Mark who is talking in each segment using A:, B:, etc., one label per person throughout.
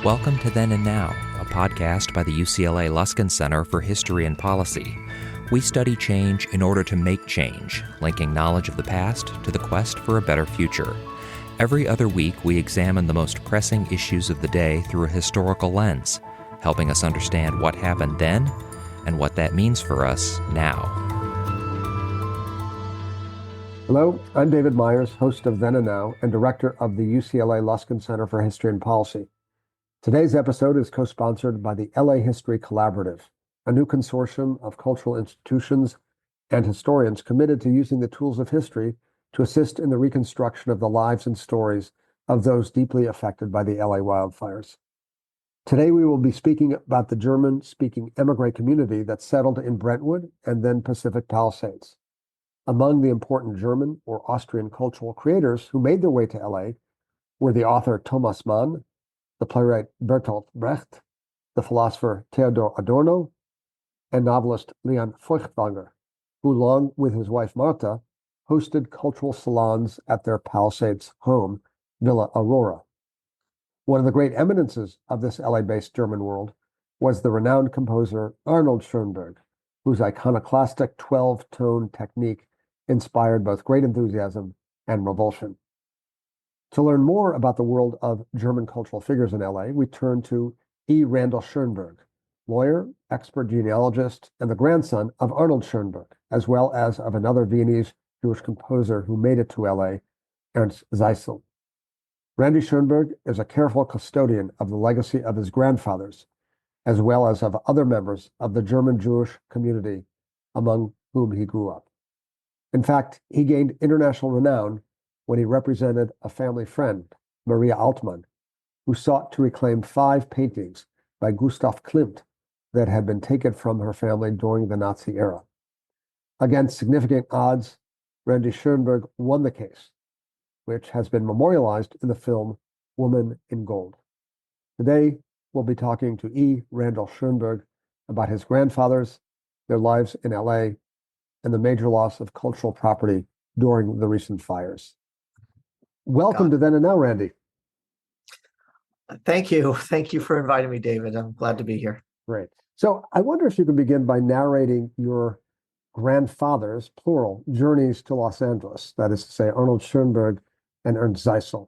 A: Welcome to Then and Now, a podcast by the UCLA Luskin Center for History and Policy. We study change in order to make change, linking knowledge of the past to the quest for a better future. Every other week, we examine the most pressing issues of the day through a historical lens, helping us understand what happened then and what that means for us now.
B: Hello, I'm David Myers, host of Then and Now and director of the UCLA Luskin Center for History and Policy. Today's episode is co-sponsored by the LA History Collaborative, a new consortium of cultural institutions and historians committed to using the tools of history to assist in the reconstruction of the lives and stories of those deeply affected by the LA wildfires. Today we will be speaking about the German-speaking emigre community that settled in Brentwood and then Pacific Palisades. Among the important German or Austrian cultural creators who made their way to LA were the author Thomas Mann, the playwright Bertolt Brecht, the philosopher Theodor Adorno, and novelist Leon Feuchtwanger, who, along with his wife Martha, hosted cultural salons at their Palisades home, Villa Aurora. One of the great eminences of this LA-based German world was the renowned composer Arnold Schoenberg, whose iconoclastic 12-tone technique inspired both great enthusiasm and revulsion. To learn more about the world of German cultural figures in LA, we turn to E. Randall Schoenberg, lawyer, expert genealogist, and the grandson of Arnold Schoenberg, as well as of another Viennese Jewish composer who made it to LA, Ernst Zeisel. Randy Schoenberg is a careful custodian of the legacy of his grandfathers, as well as of other members of the German Jewish community among whom he grew up. In fact, he gained international renown when he represented a family friend, Maria Altmann, who sought to reclaim 5 paintings by Gustav Klimt that had been taken from her family during the Nazi era. Against significant odds, Randy Schoenberg won the case, which has been memorialized in the film Woman in Gold. Today, we'll be talking to E. Randall Schoenberg about his grandfathers, their lives in LA, and the major loss of cultural property during the recent fires. Welcome to Then and Now, Randy.
C: Thank you. Thank you for inviting me, David. I'm glad to be here.
B: Great. So I wonder if you could begin by narrating your grandfather's, plural, journeys to Los Angeles, that is to say, Arnold Schoenberg and Ernst Zeisel.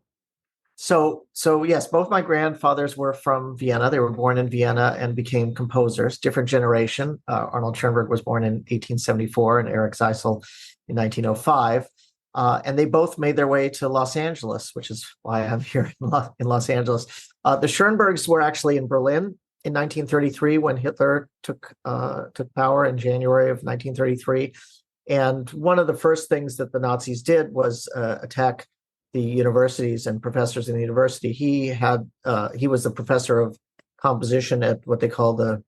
C: So yes, both my grandfathers were from Vienna. They were born in Vienna and became composers, different generation. Arnold Schoenberg was born in 1874 and Erich Zeisel in 1905. And they both made their way to Los Angeles, which is why I'm here in Los Angeles. The Schoenbergs were actually in Berlin in 1933 when Hitler took power in January of 1933. And one of the first things that the Nazis did was attack the universities and professors in the university. He was the professor of composition at what they call the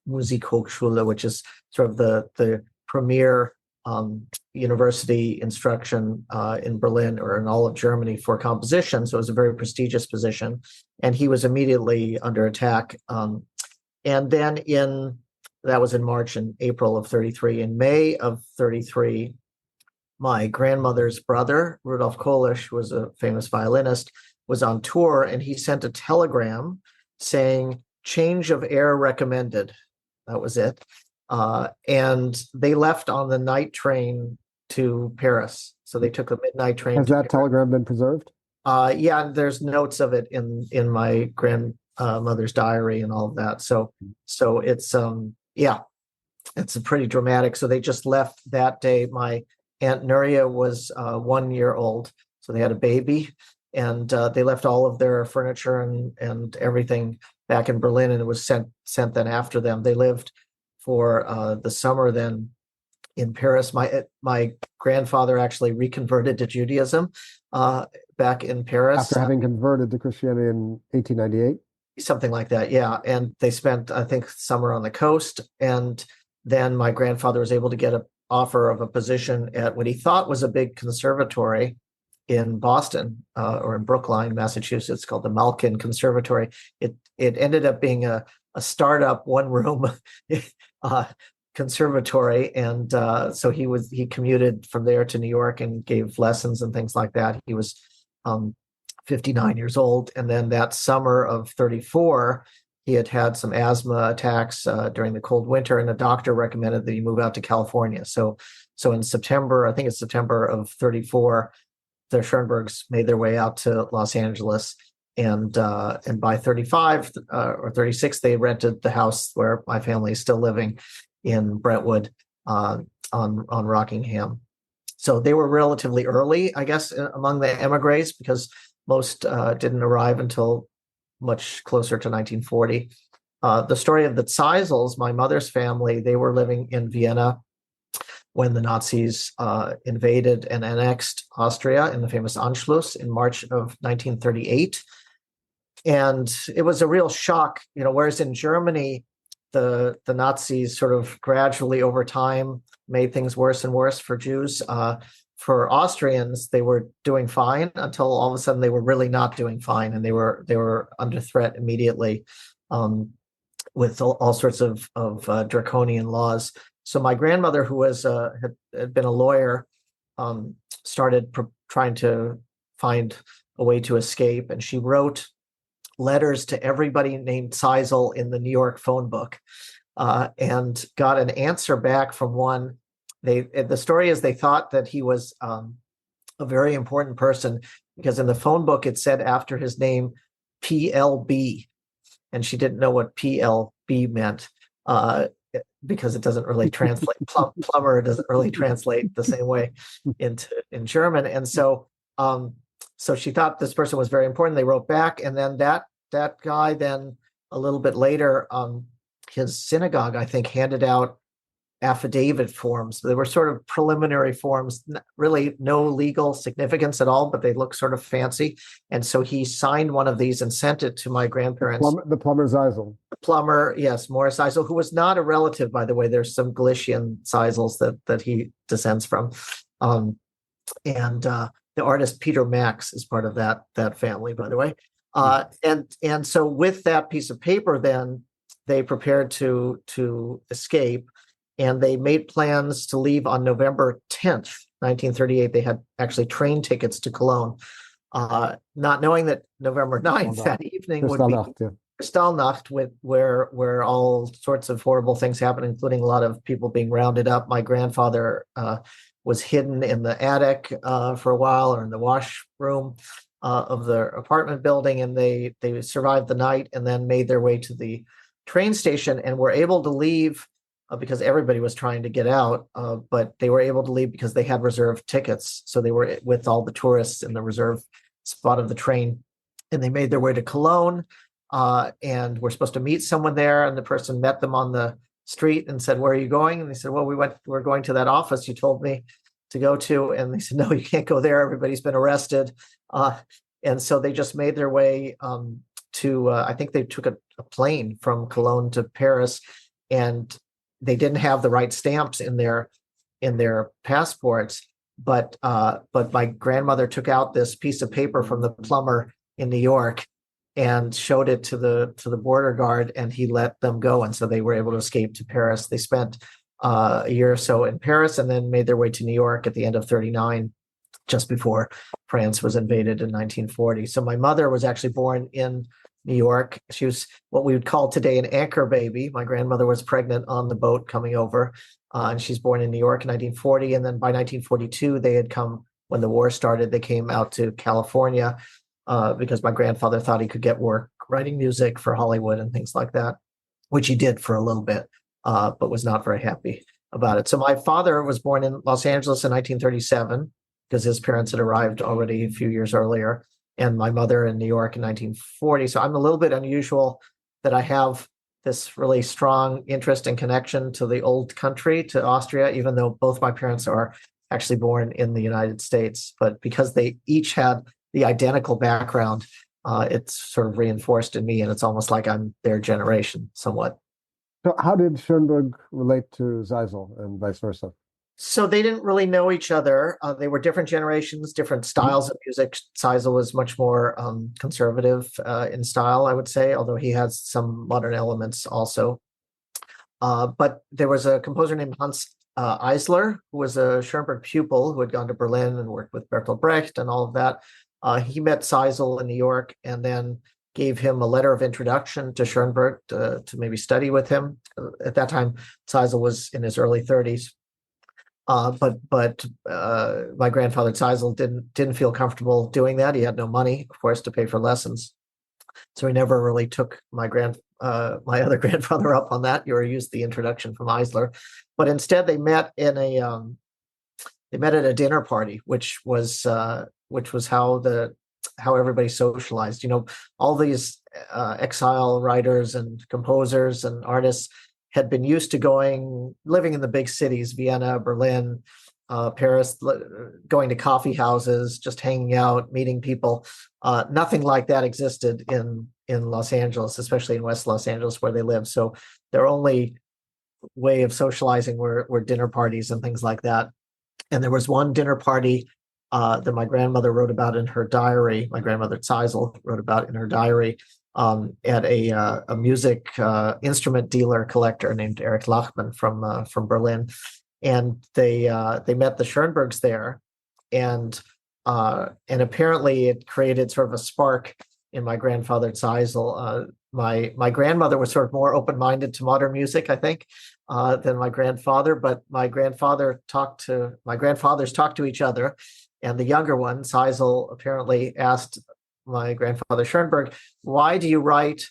C: Musikhochschule, which is sort of the premier university instruction in Berlin or in all of Germany for composition. So it was a very prestigious position. And he was immediately under attack. And then that was in March and April of 33. In May of 33, my grandmother's brother, Rudolf Kolisch, who was a famous violinist, was on tour, and he sent a telegram saying, "Change of air recommended." That was it. And they left on the night train to Paris. So they took a midnight train.
B: Has that telegram been preserved?
C: Yeah, there's notes of it in my grandmother's diary and all of that. So it's it's a pretty dramatic. So they just left that day. My Aunt Nuria was 1 year old, so they had a baby, and they left all of their furniture and everything back in Berlin, and it was sent then after them. They lived for the summer then in Paris. My grandfather actually reconverted to Judaism back in Paris.
B: After having converted to Christianity in 1898?
C: Something like that, yeah. And they spent, I think, summer on the coast. And then my grandfather was able to get an offer of a position at what he thought was a big conservatory in Boston or in Brookline, Massachusetts, called the Malkin Conservatory. It ended up being a startup one-room conservatory, and so he commuted from there to New York and gave lessons and things like that. He was 59 years old. And then that summer of 34, he had had some asthma attacks during the cold winter, and a doctor recommended that he move out to California. So in September, I think it's September of 34, the Schoenbergs made their way out to Los Angeles. And by 35 or 36, they rented the house where my family is still living in Brentwood on Rockingham. So they were relatively early, I guess, among the emigres, because most didn't arrive until much closer to 1940. The story of the Zeisels, my mother's family, they were living in Vienna when the Nazis invaded and annexed Austria in the famous Anschluss in March of 1938. And it was a real shock, whereas in Germany, the Nazis sort of gradually over time made things worse and worse for Jews. For Austrians, they were doing fine until all of a sudden they were really not doing fine, and they were under threat immediately with all sorts of draconian laws. So my grandmother, who had been a lawyer, started trying to find a way to escape, and she wrote letters to everybody named Zeisel in the New York phone book, and got an answer back from one. The story is they thought that he was a very important person, because in the phone book it said after his name PLB, and she didn't know what PLB meant because it doesn't really translate. Plumber doesn't really translate the same way in German, and so she thought this person was very important. They wrote back, and then that guy then a little bit later, his synagogue, I think, handed out affidavit forms. They were sort of preliminary forms, really no legal significance at all, but they look sort of fancy. And so he signed one of these and sent it to my grandparents.
B: The plumber Zeisel.
C: The plumber, yes, Morris Zeisel, who was not a relative, by the way. There's some Galician Zeisels that he descends from. And the artist Peter Max is part of that family, by the way. And so with that piece of paper, then they prepared to escape. And they made plans to leave on November 10th, 1938. They had actually train tickets to Cologne, not knowing that November 9th, that evening, would be Kristallnacht, where all sorts of horrible things happened, including a lot of people being rounded up. My grandfather was hidden in the attic for a while, or in the washroom of the apartment building, and they survived the night and then made their way to the train station and were able to leave because everybody was trying to get out, but they were able to leave because they had reserved tickets. So they were with all the tourists in the reserve spot of the train, and they made their way to Cologne and were supposed to meet someone there. And the person met them on the street and said, "Where are you going?" And they said, "Well, we're going to that office you told me to go to." And they said, "No, you can't go there. Everybody's been arrested." And so they just made their way to, I think they took a plane from Cologne to Paris, and they didn't have the right stamps in their passports. But my grandmother took out this piece of paper from the plumber in New York and showed it to the border guard, and he let them go. And so they were able to escape to Paris. They spent a year or so in Paris and then made their way to New York at the end of 39, just before France was invaded in 1940. So my mother was actually born in New York. She was what we would call today an anchor baby. My grandmother was pregnant on the boat coming over, and she's born in New York in 1940. And then by 1942, they had come, when the war started, they came out to California because my grandfather thought he could get work writing music for Hollywood and things like that, which he did for a little bit, but was not very happy about it. So my father was born in Los Angeles in 1937 because his parents had arrived already a few years earlier, and my mother in New York in 1940. So I'm a little bit unusual that I have this really strong interest and connection to the old country, to Austria, even though both my parents are actually born in the United States. But because they each had the identical background, it's sort of reinforced in me, and it's almost like I'm their generation somewhat.
B: So how did Schoenberg relate to Zeisel and vice versa?
C: So they didn't really know each other. They were different generations, different styles of music. Zeisel was much more conservative in style, I would say, although he has some modern elements also. But there was a composer named Hans Eisler, who was a Schoenberg pupil who had gone to Berlin and worked with Bertolt Brecht and all of that. He met Seisel in New York and then gave him a letter of introduction to Schoenberg to maybe study with him. At that time, Seisel was in his early 30s. But my grandfather Seisel didn't feel comfortable doing that. He had no money, of course, to pay for lessons, so he never really took my other grandfather up on that, or used the introduction from Eisler. But instead, they met at a dinner party, which was how everybody socialized. All these exile writers and composers and artists had been used to living in the big cities, Vienna, Berlin, Paris, going to coffee houses, just hanging out, meeting people. Nothing like that existed in Los Angeles, especially in West Los Angeles where they live. So their only way of socializing were dinner parties and things like that. And there was one dinner party that my grandmother wrote about in her diary. My grandmother Seisel wrote about in her diary at a music instrument dealer collector named Erich Lachmann from Berlin, and they met the Schoenbergs there, and apparently it created sort of a spark in my grandfather Seisel. My grandmother was sort of more open-minded to modern music, I think, than my grandfather, but my grandfathers talked to each other, and the younger one, Seisel, apparently asked my grandfather Schoenberg, "Why do you write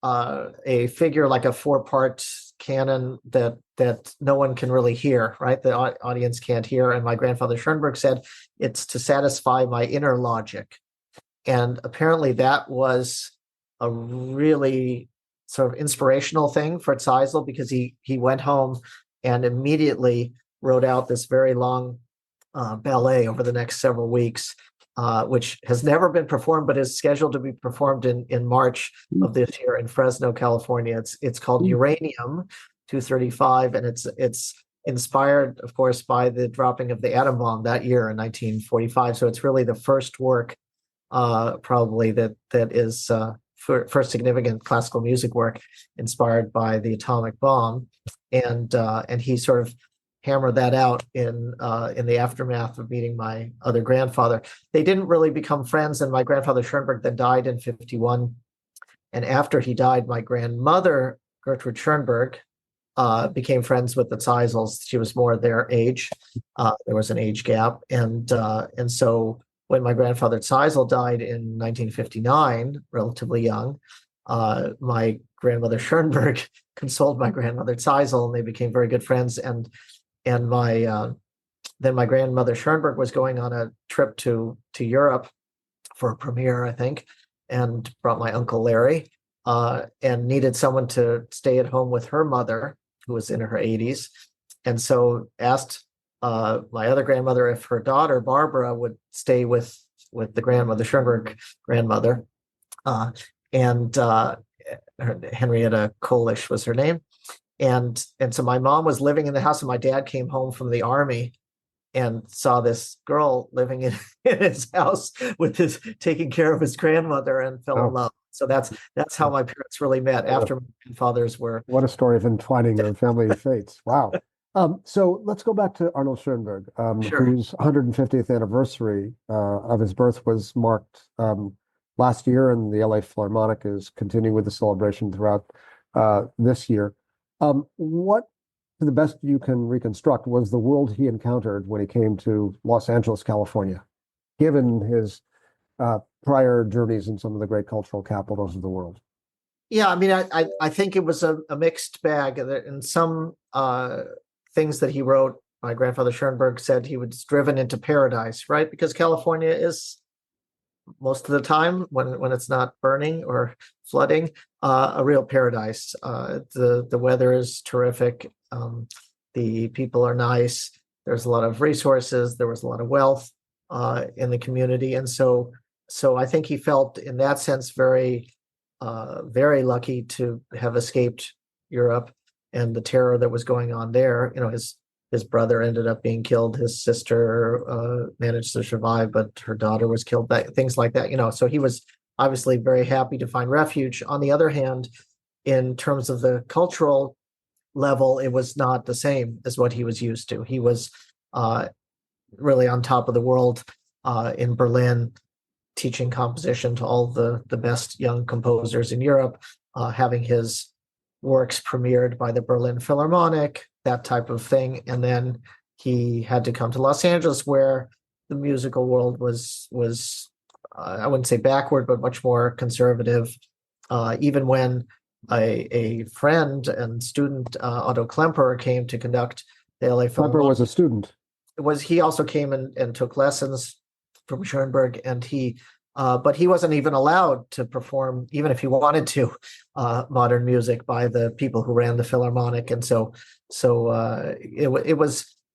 C: a figure like a 4-part canon that no one can really hear, right? The audience can't hear?" And my grandfather Schoenberg said, "It's to satisfy my inner logic." And apparently that was a really sort of inspirational thing for Seisel, because he went home and immediately wrote out this very long ballet over the next several weeks, which has never been performed, but is scheduled to be performed in March of this year in Fresno, California. It's called Uranium 235, and it's inspired, of course, by the dropping of the atom bomb that year in 1945. So it's really the first work, probably that is first significant classical music work inspired by the atomic bomb, and he sort of hammer that out in the aftermath of meeting my other grandfather. They didn't really become friends, and my grandfather Schoenberg then died in 1951. And after he died, my grandmother, Gertrude Schoenberg, became friends with the Seisels. She was more their age. There was an age gap. And so when my grandfather Seisel died in 1959, relatively young, my grandmother Schoenberg consoled my grandmother Seisel, and they became very good friends. And then my grandmother Schoenberg was going on a trip to Europe for a premiere, I think, and brought my uncle Larry, and needed someone to stay at home with her mother, who was in her 80s, and so asked my other grandmother if her daughter Barbara would stay with the grandmother, Schoenberg grandmother, and Henrietta Kolish was her name. And so my mom was living in the house, and my dad came home from the army and saw this girl living in his house taking care of his grandmother, and fell in love. So that's how my parents really met, after my grandfathers were.
B: What a story of entwining their family fates. Wow. So let's go back to Arnold Schoenberg,
C: Sure.
B: whose 150th anniversary of his birth was marked last year, and the LA Philharmonic is continuing with the celebration throughout this year. What, to the best you can reconstruct, was the world he encountered when he came to Los Angeles, California, given his prior journeys in some of the great cultural capitals of the world?
C: Yeah, I mean, I think it was a mixed bag. In some things that he wrote, my grandfather Schoenberg said he was driven into paradise, right? Because California is, most of the time, when it's not burning or flooding, a real paradise. The weather is terrific. The people are nice. There's a lot of resources. There was a lot of wealth in the community, and so I think he felt, in that sense, very lucky to have escaped Europe and the terror that was going on there. His brother ended up being killed. His sister managed to survive, but her daughter was killed. Things like that. So he was obviously very happy to find refuge. On the other hand, in terms of the cultural level, it was not the same as what he was used to. He was really on top of the world in Berlin. teaching composition to all the best young composers in Europe, having his works premiered by the Berlin Philharmonic, that type of thing. And then he had to come to Los Angeles, where the musical world was I wouldn't say backward, but much more conservative. Even when a friend and student, Otto Klemperer, came to conduct the LA Philharmonic.
B: Klemperer was a student.
C: He also came and took lessons from Schoenberg, and but he wasn't even allowed to perform, even if he wanted to, modern music by the people who ran the Philharmonic. And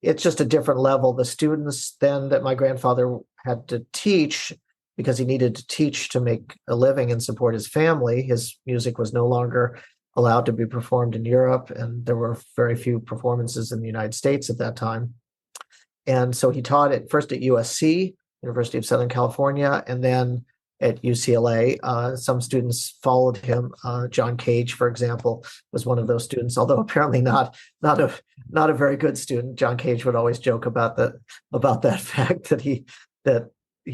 C: it's just a different level. The students then that my grandfather had to teach, because he needed to teach to make a living and support his family, his music was no longer allowed to be performed in Europe, and there were very few performances in the United States at that time. And so he taught at first at USC, University of Southern California, and then at UCLA. Some students followed him. John Cage, for example, was one of those students, although apparently not a very good student. John Cage would always joke about that fact that he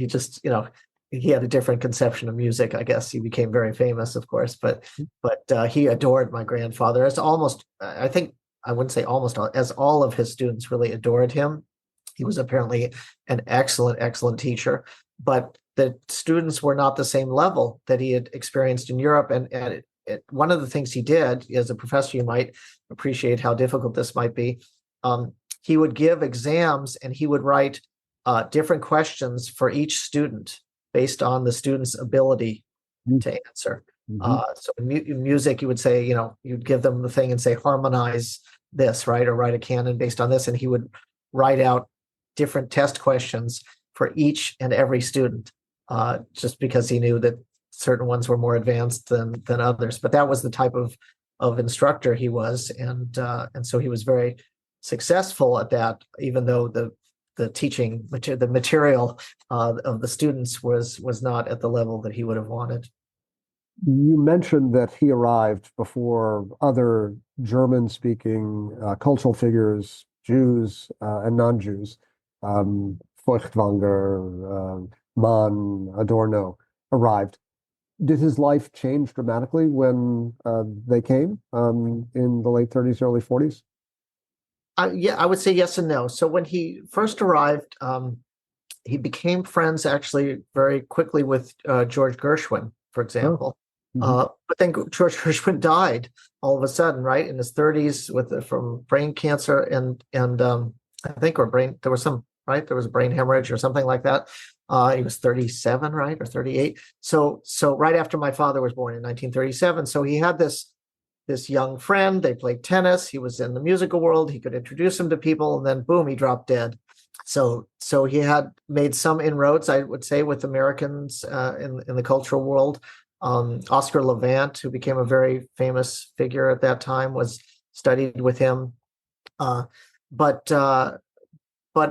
C: just, he had a different conception of music. I guess he became very famous, of course, but he adored my grandfather, as almost, I think, I wouldn't say almost all, as all of his students really adored him. He was apparently an excellent teacher, but the students were not the same level that he had experienced in Europe. And one of the things he did, as a professor, you might appreciate how difficult this might be. He would give exams, and he would write different questions for each student based on the student's ability to answer. So in music, you would say, you'd give them the thing and say, harmonize this, right? Or write a canon based on this. And he would write out different test questions for each and every student, just because he knew that certain ones were more advanced than others. But that was the type of instructor he was, and so he was very successful at that, even though the teaching the material of the students was not at the level that he would have wanted.
B: You mentioned that he arrived before other German-speaking cultural figures, Jews and non-Jews, Feuchtwanger, Mann, Adorno, arrived. Did his life change dramatically when they came in the late 30s, early 40s?
C: Yeah, I would say yes and no. So when he first arrived, he became friends actually very quickly with George Gershwin, for example. But then George Gershwin died all of a sudden, right, in his 30s from brain cancer, and I think there was a brain hemorrhage or something like that. He was 37, right, or 38. So right after my father was born in 1937. So he had this young friend. They played tennis. He was in the musical world. He could introduce him to people, and then boom, he dropped dead. So he had made some inroads, I would say, with Americans in the cultural world. Oscar Levant, who became a very famous figure at that time, was studied with him. But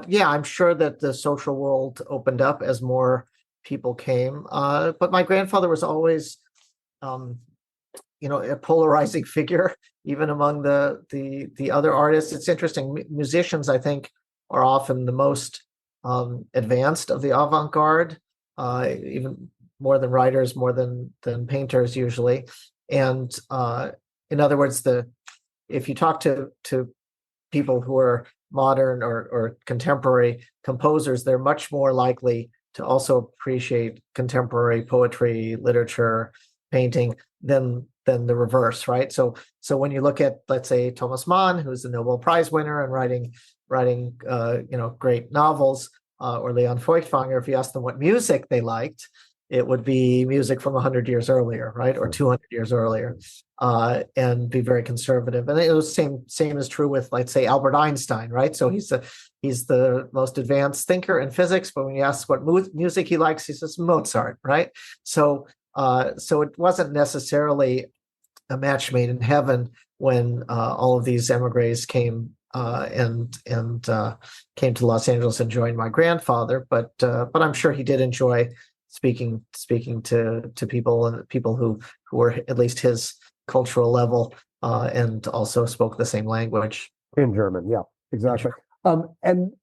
C: yeah, I'm sure that the social world opened up as more people came. But my grandfather was always, a polarizing figure, even among the other artists. It's interesting. Musicians, I think, are often the most advanced of the avant-garde, even more than writers, more than painters usually. And in other words, if you talk to people who are modern or contemporary composers, they're much more likely to also appreciate contemporary poetry, literature, painting than the reverse, right? So when you look at, let's say, Thomas Mann, who's a Nobel Prize winner and writing great novels, or Leon Feuchtwanger, if you ask them what music they liked, it would be music from 100 years earlier, right, or 200 years earlier, and be very conservative. And it was same is true with, let's say, Albert Einstein, right? So he's the most advanced thinker in physics, but when you ask what music he likes, he says Mozart, right? So it wasn't necessarily a match made in heaven when all of these emigres came and came to Los Angeles and joined my grandfather. But I'm sure he did enjoy speaking to people, and people who were at least his cultural level, and also spoke the same language.
B: In German, yeah, exactly. And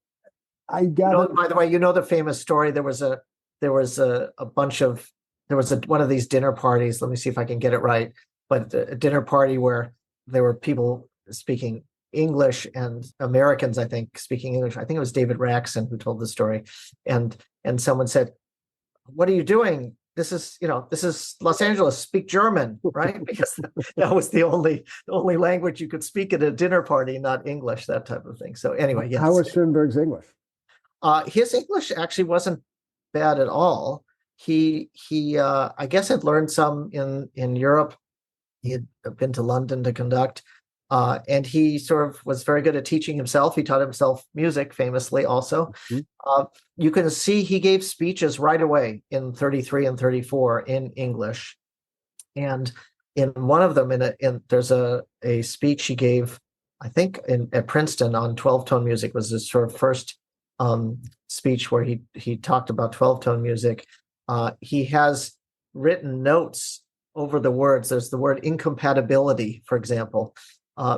B: I gather,
C: by the way, the famous story. There was a there was a bunch of there was one of these dinner parties. Let me see if I can get it right. But a dinner party where there were people speaking English and Americans, I think, speaking English. I think it was David Raxon who told the story, and someone said, "What are you doing? This is Los Angeles. Speak German, right?" Because that was the only language you could speak at a dinner party, not English, that type of thing. So anyway, yes.
B: How was Schoenberg's English?
C: His English actually wasn't bad at all. He I guess had learned some in Europe. He had been to London to conduct, and he sort of was very good at teaching himself. He taught himself music famously also. You can see he gave speeches right away in 33 and 34 in English. And in one of them, there's a speech he gave, I think, at Princeton on 12-tone music, was his sort of first speech where he talked about 12-tone music. He has written notes over the words. There's the word incompatibility, for example,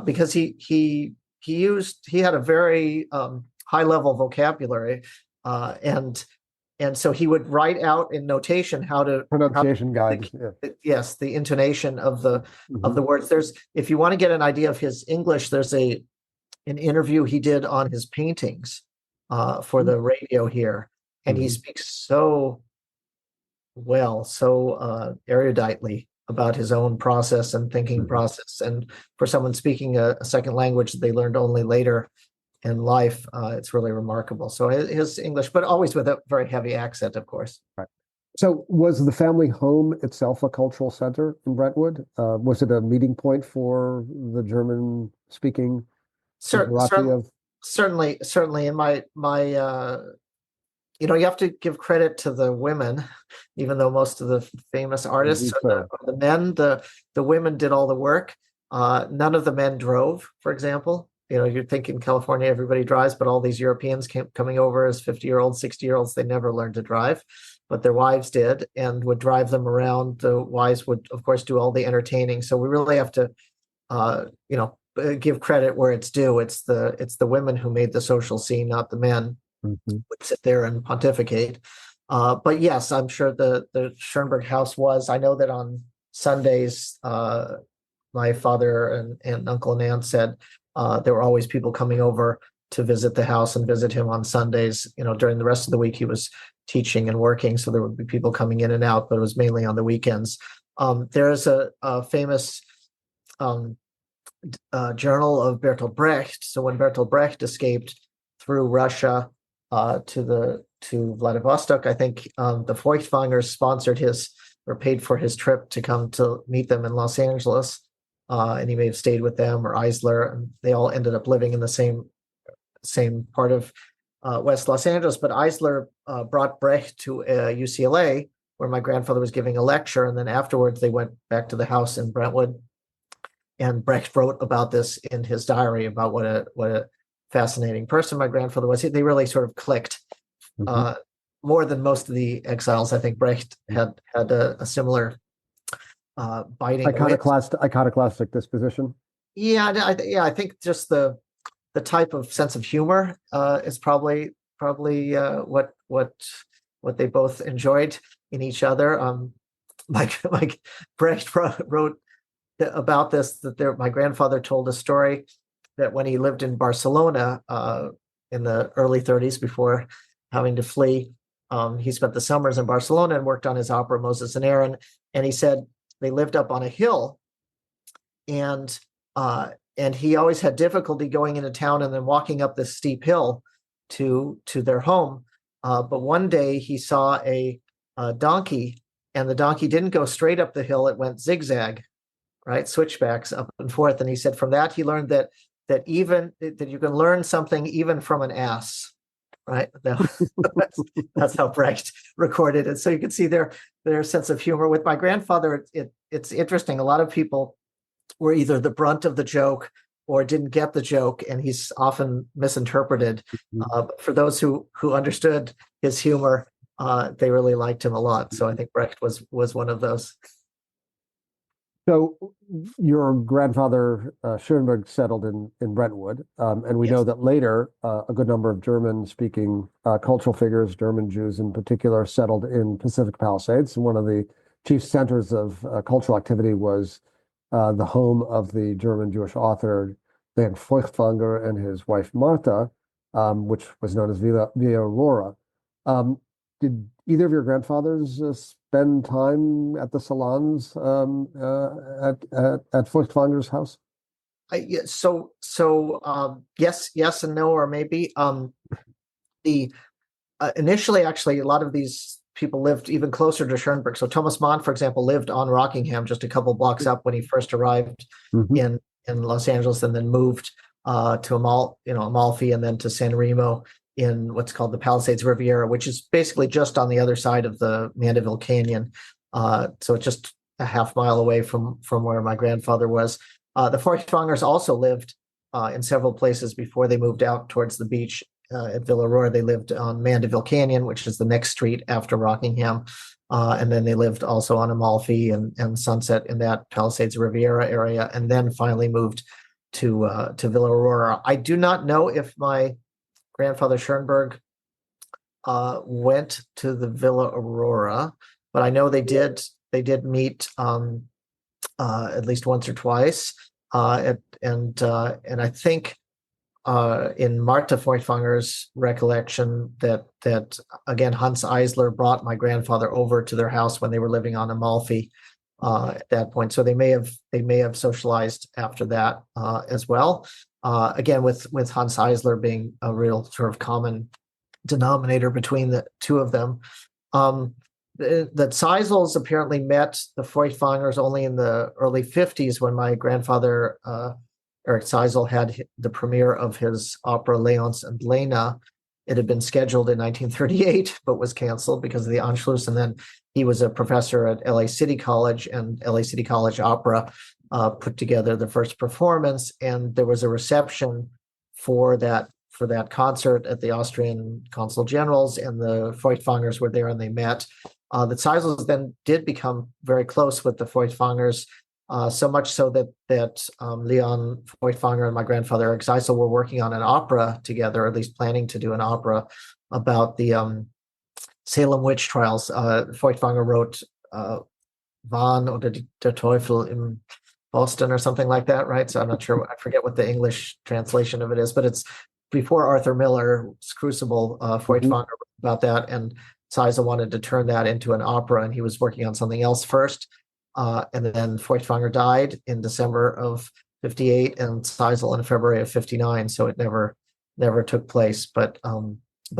C: because he had a very high level vocabulary, and so he would write out in notation
B: pronunciation guides.
C: Yes, the intonation of the words. If you want to get an idea of his English, there's an interview he did on his paintings for the radio here, and he speaks so well, so eruditely about his own process and thinking process. And for someone speaking a second language that they learned only later in life, it's really remarkable. So his English, but always with a very heavy accent, of course.
B: Right. So was the family home itself a cultural center in Brentwood? Was it a meeting point for the German-speaking
C: Certainly. In my you have to give credit to the women, even though most of the famous artists are the men. The women did all the work. None of the men drove, for example. You'd think in California everybody drives, but all these Europeans coming over as 50-year-olds, 60-year-olds, they never learned to drive, but their wives did and would drive them around. The wives would, of course, do all the entertaining. So we really have to, give credit where it's due. It's the women who made the social scene, not the men. Would sit there and pontificate. But yes, I'm sure the Schoenberg house was. I know that on Sundays, my father and uncle and aunt said there were always people coming over to visit the house and visit him on Sundays. During the rest of the week, he was teaching and working, so there would be people coming in and out, but it was mainly on the weekends. There's a famous journal of Bertolt Brecht. So when Bertolt Brecht escaped through Russia to Vladivostok, I think the Feuchtwangers sponsored or paid for his trip to come to meet them in Los Angeles, and he may have stayed with them, or Eisler, and they all ended up living in the same part of West Los Angeles. But Eisler brought Brecht to UCLA, where my grandfather was giving a lecture, and then afterwards they went back to the house in Brentwood, and Brecht wrote about this in his diary about what a fascinating person my grandfather was. They really sort of clicked more than most of the exiles. I think Brecht had a similar biting
B: iconoclastic disposition.
C: I think just the type of sense of humor is probably what they both enjoyed in each other. Like Brecht wrote about this, that my grandfather told a story that when he lived in Barcelona in the early 30s, before having to flee, he spent the summers in Barcelona and worked on his opera Moses and Aaron. And he said they lived up on a hill, and he always had difficulty going into town and then walking up this steep hill to their home. But one day he saw a donkey, and the donkey didn't go straight up the hill; it went zigzag, right, switchbacks up and forth. And he said from that he learned that you can learn something even from an ass, right? That's how Brecht recorded it. So you can see their sense of humor. With my grandfather, it's interesting. A lot of people were either the brunt of the joke or didn't get the joke, and he's often misinterpreted. But for those who understood his humor, they really liked him a lot. So I think Brecht was one of those.
B: So your grandfather Schoenberg settled in Brentwood, and we know
C: Yes.
B: that later a good number of German-speaking cultural figures, German Jews in particular, settled in Pacific Palisades. And one of the chief centers of cultural activity was the home of the German Jewish author Dan Feuchtwanger and his wife Martha, which was known as Villa Aurora. Um, did either of your grandfathers spend time at the salons at Feuchtwanger's house?
C: Yeah, yes and no, or maybe. The Initially, actually, a lot of these people lived even closer to Schoenberg. So Thomas Mann, for example, lived on Rockingham, just a couple blocks up when he first arrived
B: Mhm.
C: in Los Angeles, and then moved to Amalfi, and then to San Remo in what's called the Palisades Riviera, which is basically just on the other side of the Mandeville Canyon. So it's just a half mile away from where my grandfather was. The Feuchtwangers also lived in several places before they moved out towards the beach. At Villa Aurora, they lived on Mandeville Canyon, which is the next street after Rockingham. And then they lived also on Amalfi and Sunset in that Palisades Riviera area, and then finally moved to Villa Aurora. I do not know if my grandfather Schoenberg went to the Villa Aurora, but I know they did. They did meet at least once or twice, and I think in Martha Feuchtwanger's recollection that again Hans Eisler brought my grandfather over to their house when they were living on Amalfi at that point. So they may have socialized after that as well. Again, with Hans Eisler being a real sort of common denominator between the two of them. The Zeisels apparently met the Feuchtwangers only in the early 50s when my grandfather Eric Zeisel had the premiere of his opera Leonce and Lena. It had been scheduled in 1938, but was canceled because of the Anschluss. And then he was a professor at LA City College, and LA City College Opera put together the first performance. And there was a reception for that concert at the Austrian Consul General's, and the Feuchtwangers were there and they met. The Zeisels then did become very close with the Feuchtwangers. So much so that Leon Feuchtwanger and my grandfather Eric Zeisel were working on an opera together, or at least planning to do an opera about the Salem witch trials. Feuchtwanger wrote Wahn oder der Teufel in Boston or something like that, right? So I'm not sure. I forget what the English translation of it is, but it's before Arthur Miller's Crucible. Feuchtwanger wrote about that, and Zeisel wanted to turn that into an opera, and he was working on something else first. And then Feuchtwanger died in December of 58, and Zeisel in February of 59. So it never took place. But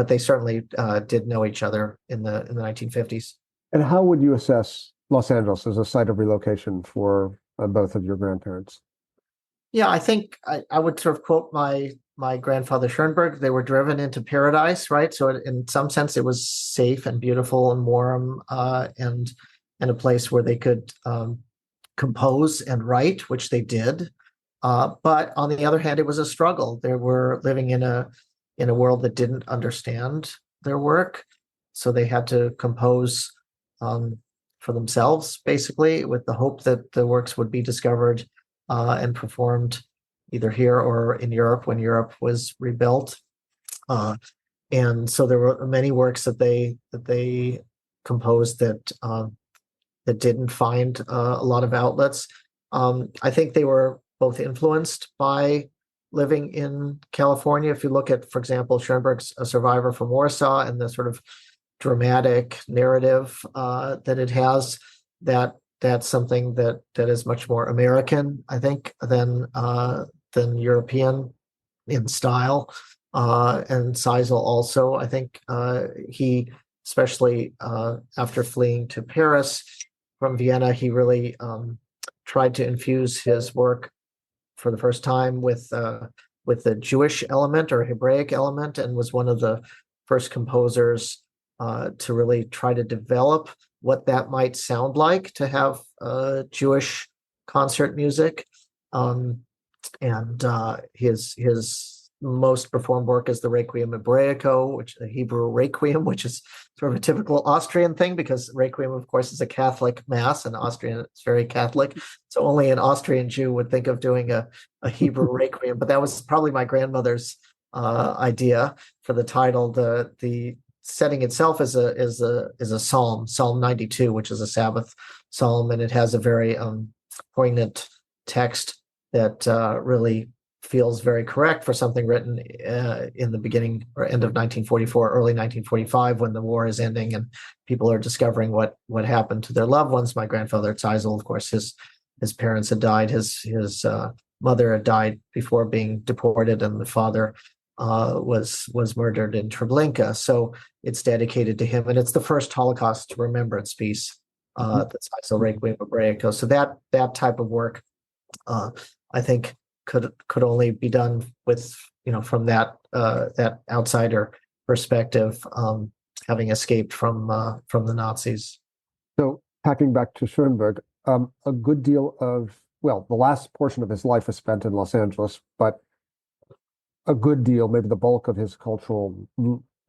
C: they certainly did know each other in the 1950s.
B: And how would you assess Los Angeles as a site of relocation for both of your grandparents?
C: Yeah, I think I would sort of quote my grandfather Schoenberg. They were driven into paradise, right? So in some sense, it was safe and beautiful and warm, and a place where they could compose and write, which they did. But on the other hand, it was a struggle. They were living in a world that didn't understand their work, so they had to compose for themselves, basically, with the hope that the works would be discovered and performed either here or in Europe when Europe was rebuilt. And so there were many works that they composed that didn't find a lot of outlets. I think they were both influenced by living in California. If you look at, for example, Schoenberg's A Survivor from Warsaw and the sort of dramatic narrative that it has, that's something that is much more American, I think, than European in style. And Zeisel also, I think, he, especially after fleeing to Paris from Vienna, he really tried to infuse his work for the first time with the Jewish element or Hebraic element, and was one of the first composers to really try to develop what that might sound like to have Jewish concert music. And his most performed work is the Requiem Hebraico, which the Hebrew Requiem, which is sort of a typical Austrian thing because Requiem, of course, is a Catholic mass, and Austrian is very Catholic. So only an Austrian Jew would think of doing a Hebrew Requiem. But that was probably my grandmother's idea for the title. The setting itself is a psalm, Psalm 92, which is a Sabbath psalm, and it has a very poignant text that really feels very correct for something written in the beginning or end of 1944, early 1945, when the war is ending and people are discovering what happened to their loved ones. My grandfather Zeisel, of course, his parents had died. His mother had died before being deported, and the father was murdered in Treblinka. So it's dedicated to him, and it's the first Holocaust remembrance piece, the Zeisel Requiem Hebraico. So that type of work, I think, could only be done with, from that outsider perspective, having escaped from the Nazis.
B: So packing back to Schoenberg, a good deal of, the last portion of his life was spent in Los Angeles, but a good deal, maybe the bulk of his cultural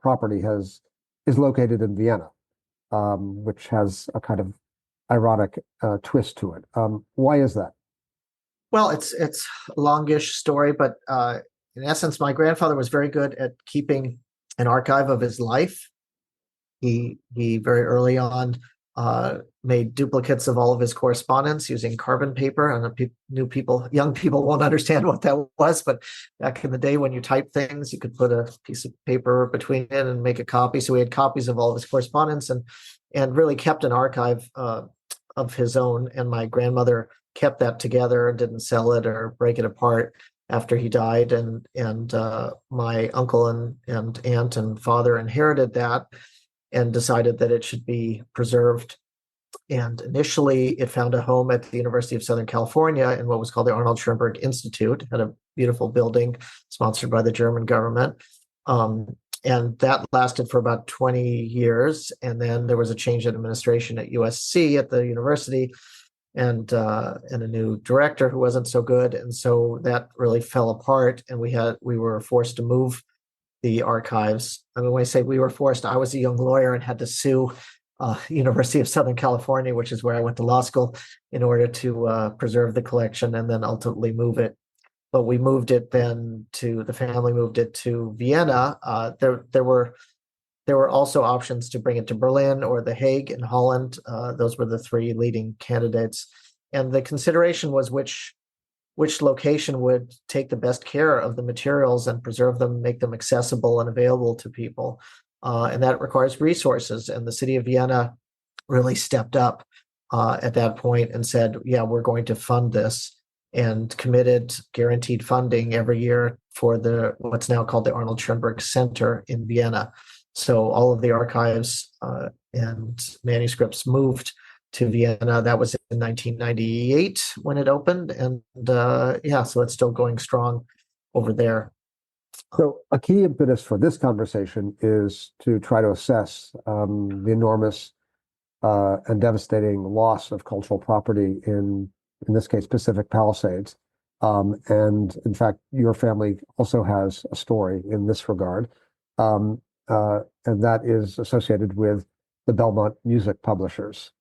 B: property is located in Vienna, which has a kind of ironic twist to it. Why is that?
C: Well, it's a longish story, but in essence, my grandfather was very good at keeping an archive of his life. He very early on made duplicates of all of his correspondence using carbon paper. And young people won't understand what that was, but back in the day when you type things, you could put a piece of paper between it and make a copy. So he had copies of all of his correspondence and really kept an archive of his own. And my grandmother kept that together and didn't sell it or break it apart after he died. And my uncle and aunt and father inherited that and decided that it should be preserved. And initially, it found a home at the University of Southern California in what was called the Arnold Schoenberg Institute. It had a beautiful building sponsored by the German government. And that lasted for about 20 years. And then there was a change in administration at USC, at the university, and a new director who wasn't so good. And so that really fell apart. And we were forced to move the archives. I mean, when I say we were forced, I was a young lawyer and had to sue University of Southern California, which is where I went to law school, in order to preserve the collection and then ultimately move it. But we moved it then the family moved it to Vienna. There were also options to bring it to Berlin or The Hague in Holland. Those were the three leading candidates. And the consideration was which location would take the best care of the materials and preserve them, make them accessible and available to people. And that requires resources. And the city of Vienna really stepped up at that point and said, yeah, we're going to fund this, and committed guaranteed funding every year for what's now called the Arnold Schoenberg Center in Vienna. So all of the archives and manuscripts moved to Vienna. That was in 1998 when it opened. And so it's still going strong over there.
B: So a key impetus for this conversation is to try to assess the enormous and devastating loss of cultural property in this case, Pacific Palisades. And in fact, your family also has a story in this regard. And that is associated with the Belmont Music Publishers,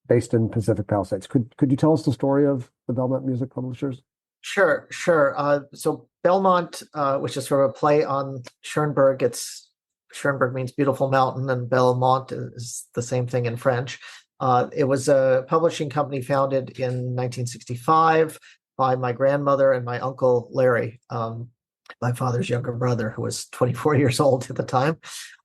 B: based in Pacific Palisades. Could you tell us the story of the Belmont Music Publishers?
C: Sure. So Belmont, which is sort of a play on Schoenberg, Schoenberg means beautiful mountain, and Belmont is the same thing in French. It was a publishing company founded in 1965 by my grandmother and my uncle Larry, my father's younger brother, who was 24 years old at the time.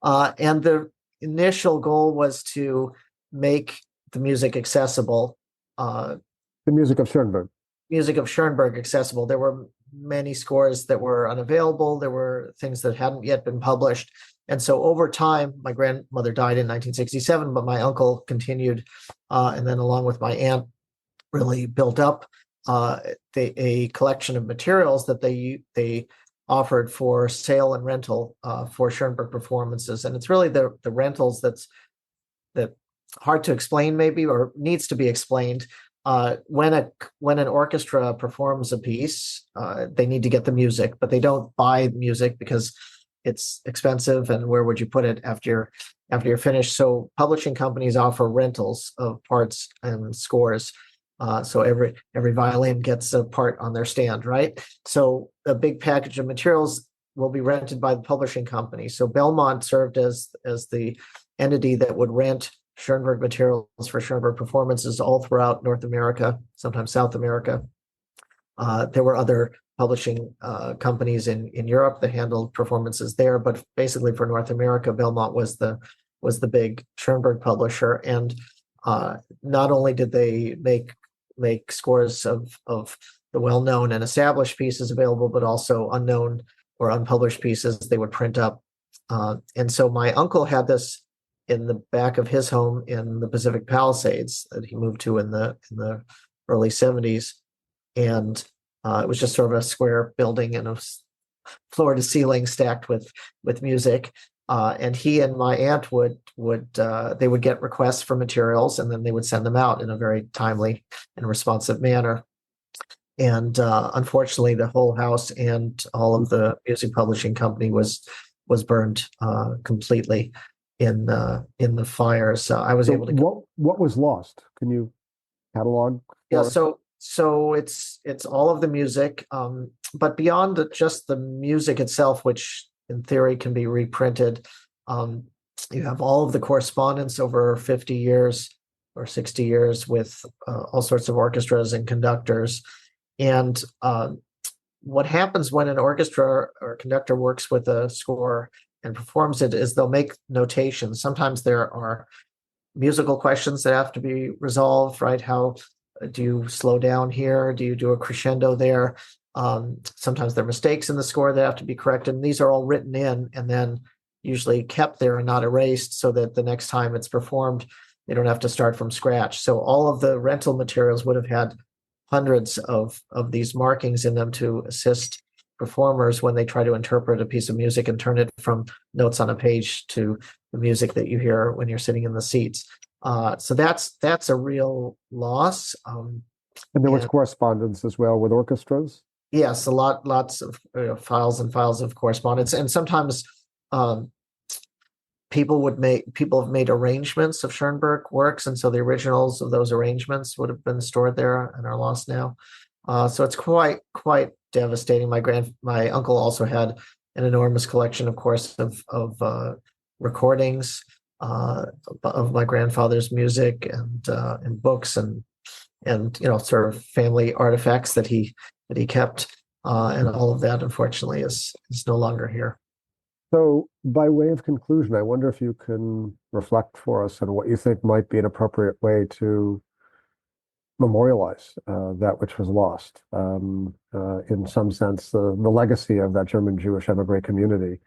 C: And the initial goal was to make the music accessible.
B: The music of Schoenberg.
C: Music of Schoenberg accessible. There were many scores that were unavailable. There were things that hadn't yet been published. And so over time, my grandmother died in 1967, but my uncle continued, and then along with my aunt, really built up a collection of materials that they offered for sale and rental for Schoenberg performances. And it's really the rentals that hard to explain maybe, or needs to be explained. when an orchestra performs a piece, they need to get the music, but they don't buy music because it's expensive, and where would you put it after you're finished? So publishing companies offer rentals of parts and scores. So every violin gets a part on their stand, right? So a big package of materials will be rented by the publishing company. So Belmont served as the entity that would rent Schoenberg materials for Schoenberg performances all throughout North America, sometimes South America. There were other publishing companies in Europe that handled performances there, but basically for North America, Belmont was the big Schoenberg publisher. And not only did they make scores of the well-known and established pieces available, but also unknown or unpublished pieces they would print up. And so my uncle had this in the back of his home in the Pacific Palisades that he moved to in the early 70s. And it was just sort of a square building and a floor to ceiling stacked with music. And he and my aunt would get requests for materials, and then they would send them out in a very timely and responsive manner. And unfortunately, the whole house and all of the music publishing company was burned completely in the fires. I was able to.
B: What was lost? Can you catalog?
C: Yeah, so it's all of the music, but beyond just the music itself, which in theory can be reprinted, you have all of the correspondence over 50 years or 60 years with all sorts of orchestras and conductors. And what happens when an orchestra or conductor works with a score and performs it is they'll make notations. Sometimes there are musical questions that have to be resolved, right? How do you slow down here? Do you do a crescendo there? Sometimes there are mistakes in the score that have to be corrected. And these are all written in and then usually kept there and not erased so that the next time it's performed, they don't have to start from scratch. So all of the rental materials would have had hundreds of these markings in them to assist performers when they try to interpret a piece of music and turn it from notes on a page to the music that you hear when you're sitting in the seats. So that's a real loss.
B: And there was correspondence as well with orchestras?
C: Yes, lots of files and files of correspondence. And sometimes people have made arrangements of Schoenberg works, and so the originals of those arrangements would have been stored there and are lost now. So it's quite devastating. My uncle also had an enormous collection, of course, of recordings of my grandfather's music and books and sort of family artifacts that he kept, and all of that unfortunately is no longer here.
B: So, by way of conclusion, I wonder if you can reflect for us on what you think might be an appropriate way to memorialize that which was lost. In some sense, the legacy of that German Jewish emigre community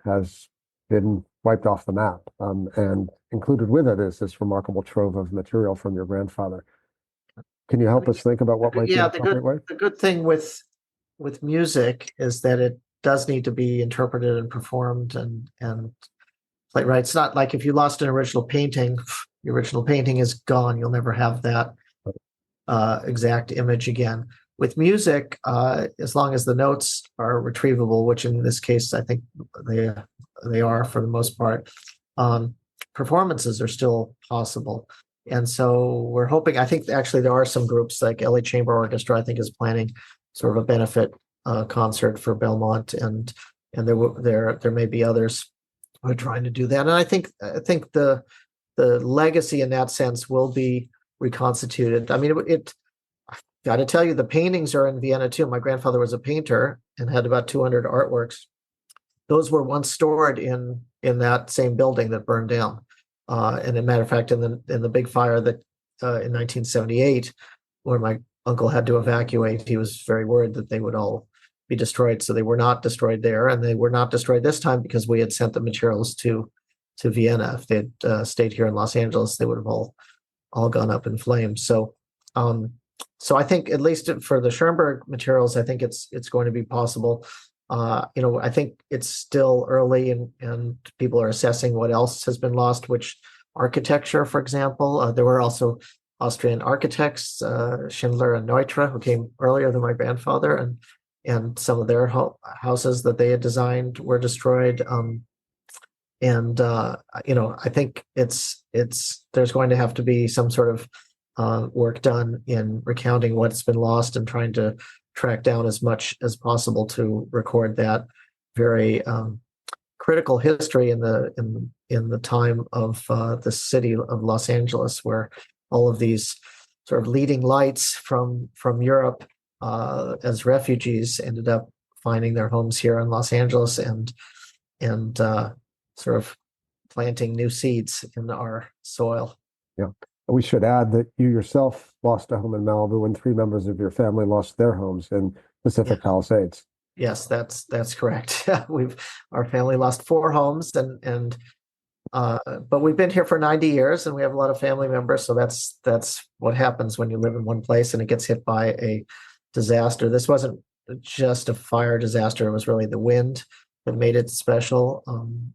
B: has been wiped off the map, and included with it is this remarkable trove of material from your grandfather. Can you help us think about what might be an appropriate way?
C: The good thing with music is that it does need to be interpreted and performed and played right. It's not like if you lost an original painting, the original painting is gone. You'll never have that exact image again. With music, as long as the notes are retrievable, which in this case I think they are for the most part, performances are still possible. And so we're hoping. I think actually there are some groups like LA Chamber Orchestra, I think, is planning sort of a benefit concert for Belmont, and there may be others who are trying to do that. And I think the legacy in that sense will be reconstituted. I mean, it got to tell you, the paintings are in Vienna too. My grandfather was a painter and had about 200 artworks. Those were once stored in that same building that burned down. And as a matter of fact, in the big fire that in 1978, where my uncle had to evacuate, he was very worried that they would all be destroyed. So they were not destroyed there, and they were not destroyed this time because we had sent the materials to Vienna. If they had stayed here in Los Angeles, they would have all gone up in flames. So I think, at least for the Schoenberg materials, I think it's going to be possible. I think it's still early, and people are assessing what else has been lost, which architecture, for example. There were also Austrian architects, Schindler and Neutra, who came earlier than my grandfather, and some of their houses that they had designed were destroyed. I think there's going to have to be some sort of work done in recounting what's been lost and trying to track down as much as possible to record that very critical history in the time of the city of Los Angeles, where all of these sort of leading lights from Europe as refugees ended up finding their homes here in Los Angeles and sort of planting new seeds in our soil.
B: Yeah. We should add that you yourself lost a home in Malibu, and 3 members of your family lost their homes in Pacific Palisades.
C: Yes, that's correct. Our family lost 4 homes, but we've been here for 90 years, and we have a lot of family members. So that's what happens when you live in one place and it gets hit by a disaster. This wasn't just a fire disaster; it was really the wind that made it special, and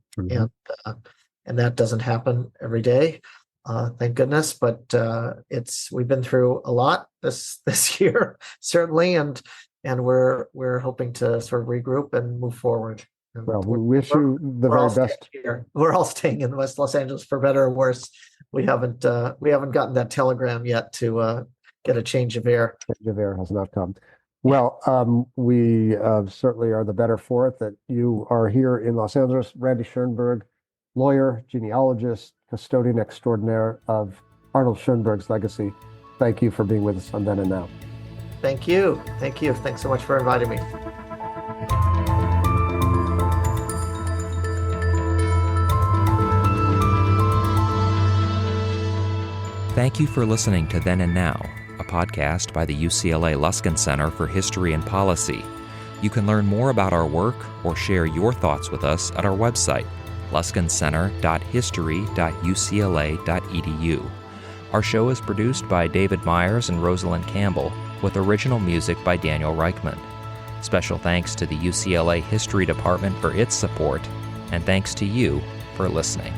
C: that doesn't happen every day, thank goodness. But we've been through a lot this year, certainly, and we're hoping to sort of regroup and move forward.
B: Well, we wish you the very best.
C: We're all staying in West Los Angeles for better or worse. We haven't gotten that telegram yet to get a change of air.
B: Change of air has not come. Well, we certainly are the better for it that you are here in Los Angeles. Randy Schoenberg, lawyer, genealogist, custodian extraordinaire of Arnold Schoenberg's legacy. Thank you for being with us on Then and Now.
C: Thank you. Thanks so much for inviting me.
A: Thank you for listening to Then and Now, a podcast by the UCLA Luskin Center for History and Policy. You can learn more about our work or share your thoughts with us at our website, luskincenter.history.ucla.edu. Our show is produced by David Myers and Rosalind Campbell, with original music by Daniel Reichman. Special thanks to the UCLA History Department for its support, and thanks to you for listening.